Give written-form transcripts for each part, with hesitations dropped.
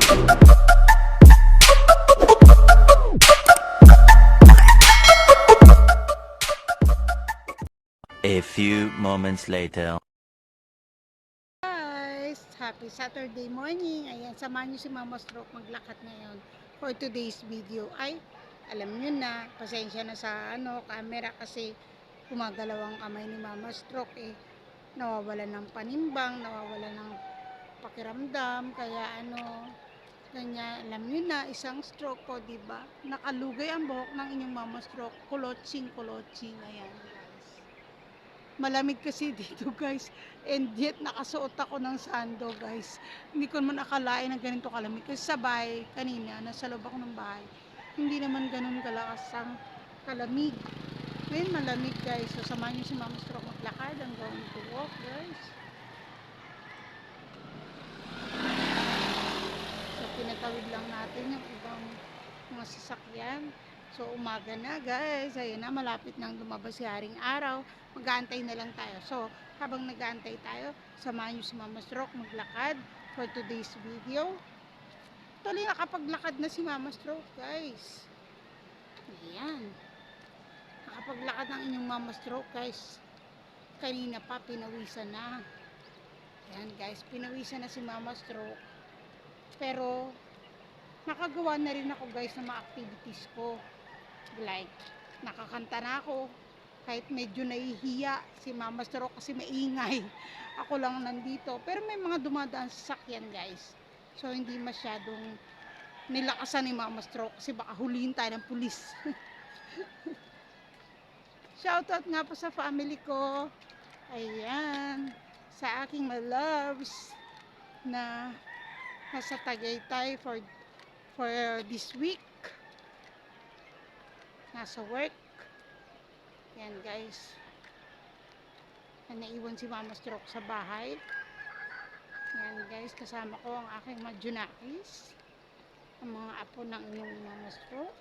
A few moments later. Guys, happy Saturday morning. Ayan, samahan niyo si Mama Stroke maglakad ngayon for today's video. Ay, alam niyo na, pasensya na sa camera kasi gumagalaw ang kamay ni Mama Stroke nawawala ng panimbang, nawawala ng pakiramdam, kaya ganyan, alam niyo na, isang stroke po, di ba? Nakalugay ang buhok ng inyong Mama Stroke, kulotsing, ayan guys. Malamig kasi dito guys, and yet nakasuot ako ng sando guys. Hindi ko naman akalain na ganito kalamig kasi sa bahay kanina, nasa loob ako ng bahay, hindi naman ganun kalakas ang kalamig. Ngayon malamig guys, so samahan nyo si Mama Stroke maglakad. I'm going to walk guys. So pinatawid lang natin yung ibang mga sasakyan. So umaga na guys, ayun na, malapit nang lumabas si Haring Araw, mag-aantay na lang tayo. So habang nag-aantay tayo, samahan nyo si Mama Stroke maglakad for today's video. Tuloy nakapaglakad na si Mama Stroke guys. Ayan, nakapaglakad ng inyong Mama Stroke guys. Kanina pa pinawisan na. Ayan guys, pinawisan na si Mama Stroke, pero nakagawa na rin ako guys ng mga activities ko. Like, nakakanta na ako kahit medyo nahihiya si Mama Stroke kasi maingay. Ako lang nandito, pero may mga dumadaan sa sakyan guys, so hindi masyadong nilakasan ni Mama Stroke kasi baka huliin tayo ng pulis. Shoutout nga po sa family ko, ayan, sa aking my loves na nasa Tagaytay for this week, nasa work. Yan guys, naiwan si Mama Stroke sa bahay. Yan guys, kasama ko ang aking mga junakis, ang mga apo ng inyong Mama Stroke,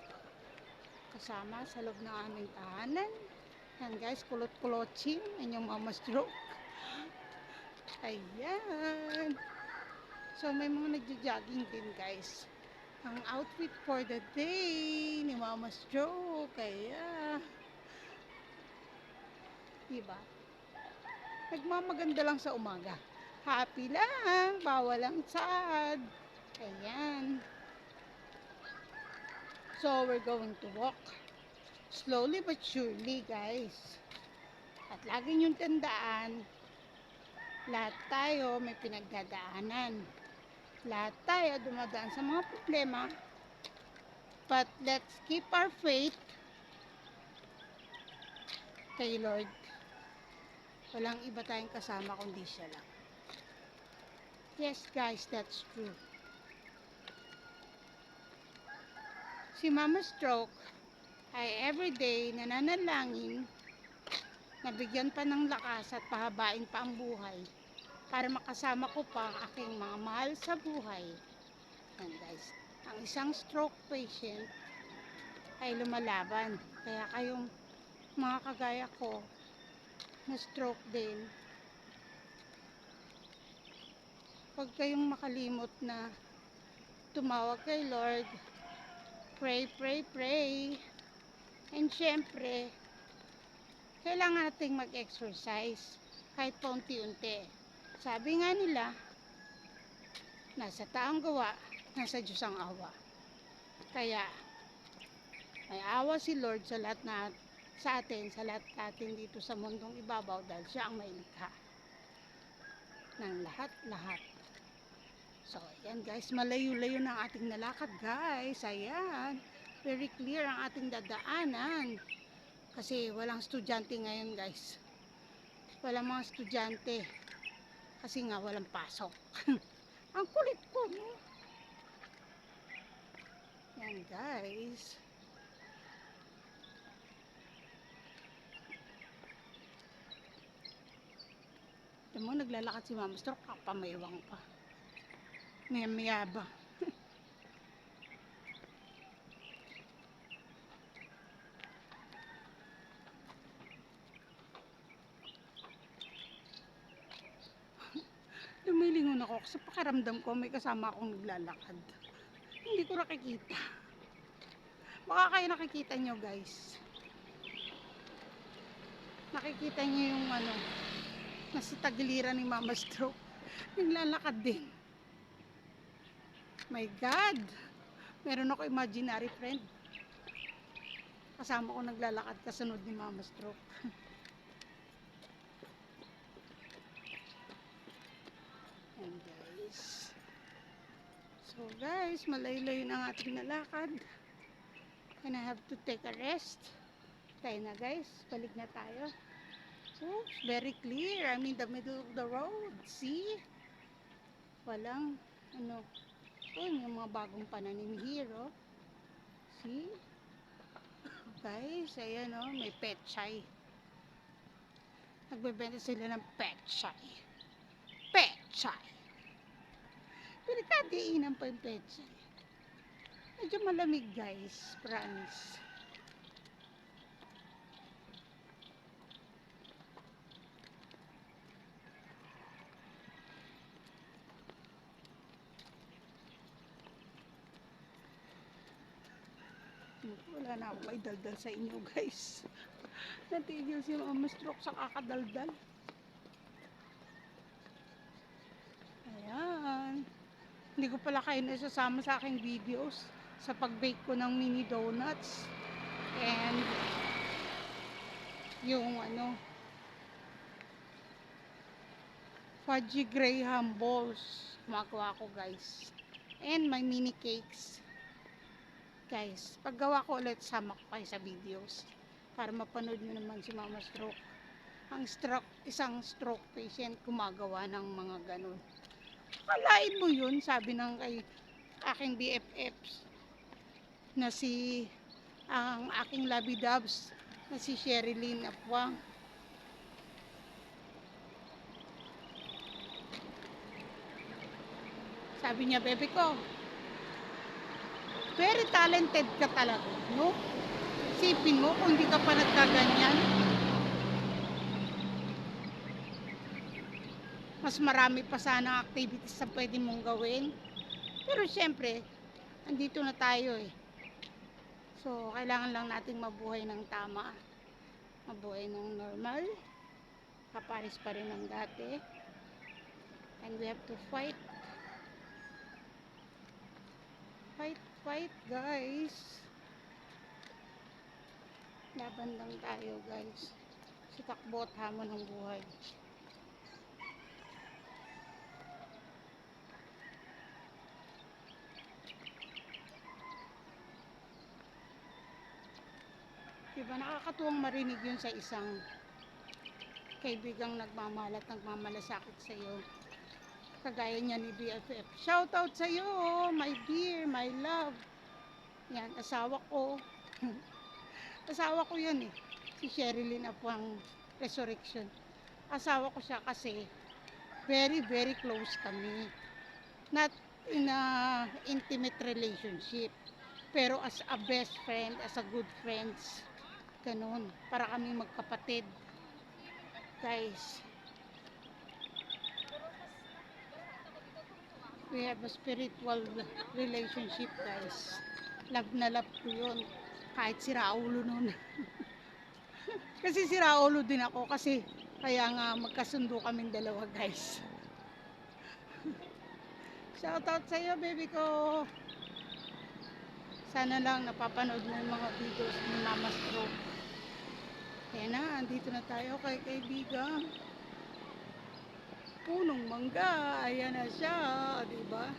kasama sa loob ng aming tahanan. Yan guys, kulot-kulotsin inyong Mama Stroke. Ayan, so may mga nagja-jogging din guys. Ang outfit for the day ni Mama Stroke, kaya diba, nagmamaganda lang sa umaga, happy lang, bawal ang sad. Ayan, so we're going to walk slowly but surely guys. At lagi niyong tandaan, lahat tayo may pinagdadaanan, lahat tayo dumadaan sa mga problema, but let's keep our faith kay Lord. Walang iba tayong kasama kundi siya lang. Yes guys, that's true. Si Mama Stroke ay everyday nananalangin na bigyan pa ng lakas at pahabain pa ang buhay para makasama ko pa ang aking mga mahal sa buhay. Yan guys, ang isang stroke patient ay lumalaban, kaya kayong mga kagaya ko na stroke din, huwag kayong makalimot na tumawag kay Lord, pray, pray, pray. And syempre, kailangan nating mag-exercise kahit paunti-unti. Sabi nga nila, nasa taong gawa, nasa Diyos ang awa. Kaya may awa si Lord sa lahat sa atin, sa lahat natin dito sa mundong ibabaw, dahil siya ang may likha ng lahat-lahat. So ayan guys, malayo-layo ng ating nalakad guys. Ayan, very clear ang ating dadaanan kasi walang estudyante ngayon guys. Walang mga estudyante kasi nga walang pasok. Ang kulit ko, no? Yan guys, alam mo, naglalakad si Mama Stroke, kapamaywang pa, maya-maya ba. Alam mo, lumilingon ako kasi pakiramdam ko may kasama akong naglalakad. Hindi ko nakikita. Baka kayo nakikita nyo guys. Nakikita nyo yung ano, nasa tagiliran ni Mama Stroke. Naglalakad din. My God! Meron ako imaginary friend. Kasama ko naglalakad kasunod ni Mama Stroke. And guys. So guys, malayo-layo na ang ating nalakad. And I have to take a rest. Tayo na guys, balik na tayo. Oh, it's very clear. I'm in the middle of the road. See? Walang, ano, yung mga bagong pananim here, oh. See? Guys, ayan, oh, may pechay. Nagbebenta sila ng pechay. Pechay! Pinagkatiinan pa yung pechay. Medyo malamig, guys. Promise. Wala na ako may daldal sa inyo guys. Natigil si Mama Stroke sa kakadaldal. Ayan. Hindi ko pala kayo nasasama sa aking videos sa pag-bake ko ng mini donuts. And yung ano, fudgy graham balls. Gumagawa ko guys. And my mini cakes. Guys, paggawa ko ulit, sama ko kayo sa videos para mapanood nyo naman si Mama Stroke. Ang stroke, isang stroke patient gumagawa ng mga ganun. Kalain mo yun, sabi ng kay aking BFFs na si ang aking labidabs na si Sherilyn Apwang. Sabi niya, bebe ko, very talented ka talaga, no? Isipin mo kung hindi ka pa nagkaganyan. Mas marami pa sana activities na pwede mong gawin. Pero syempre, andito na tayo eh. So, kailangan lang nating mabuhay ng tama. Mabuhay ng normal. Kaparis pa rin ng dati. And we have to fight. Fight guys. Laban lang tayo guys. Si takbo at hamon ng buhay. Diba nakakatuwang marinig yun sa isang kaibigang nagmamalasakit sa iyo. Kagaya niya ni BFF. Shout out sa iyo, my dear, my love. Yan, asawa ko. Asawa ko yun eh. Si Sherilyn Apwang Resurrection. Asawa ko siya kasi very, very close kami. Not in a intimate relationship. Pero as a best friend, as a good friends. Ganun. Para kami magkapatid. Guys. We have a spiritual relationship guys. Love na love ko yun. Kahit si Raulo nun. Kasi si Raulo din ako kasi kaya nga magkasundo kaming dalawa guys. Shout out sa iyo baby ko. Sana lang napapanood mo yung mga videos ni Mama Stroke. Kaya na, andito na tayo kay kaibigan. Punong mangga, ayan na siya, diba?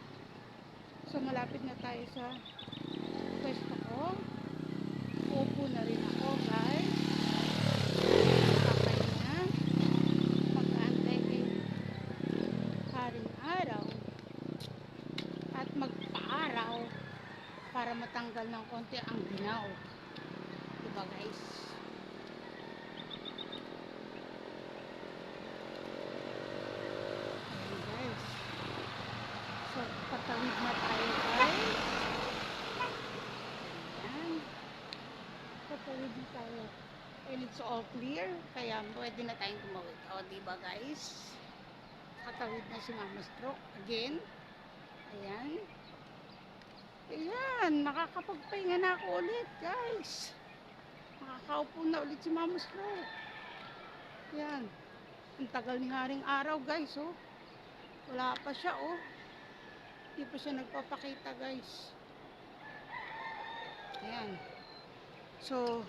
So malapit na tayo sa pwesto ko. Upo na rin ako guys. Kakay na. Mag-aantay kay Haring Araw. At magpa-araw para matanggal ng konti ang ginaw. Diba guys? So, patawid na tayo guys. Ayan. Patawid na tayo. And it's all clear. Kaya pwede na tayong tumawid. O, diba guys? nakatawid na si Mama Stroke again. Ayan. Ayan, makakapagpahinga na ako ulit, guys. Makakaupo na ulit si Mama Stroke. Ayan. Ang tagal ni Haring Araw, guys, oh. Wala pa siya, oh. Hindi pa siya nagpapakita, guys. Ayan. So,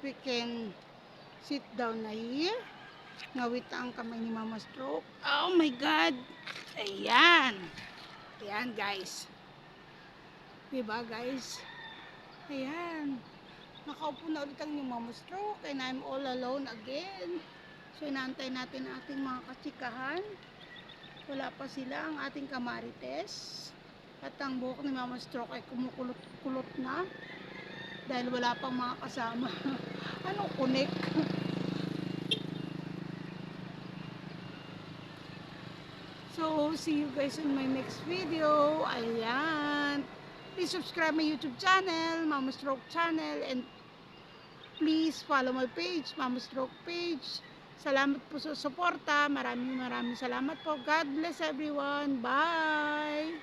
we can sit down na here. Ngawit ang kamay ni Mama Stroke. Oh my God! Ayan. Ayan, guys. Diba, guys? Ayan. Nakaupo na ulit ang yung Mama Stroke and I'm all alone again. So, inaantay natin ang ating mga katsikahan. Wala pa sila, ang ating kamarites. At ang buhok ni Mama Stroke ay kumukulot-kulot na. Dahil wala pang mga kasama. Anong kunik? So, see you guys in my next video. Ayan. Please subscribe my YouTube channel, Mama Stroke channel. And please follow my page, Mama Stroke page. Salamat po sa suporta. Maraming salamat po. God bless everyone. Bye!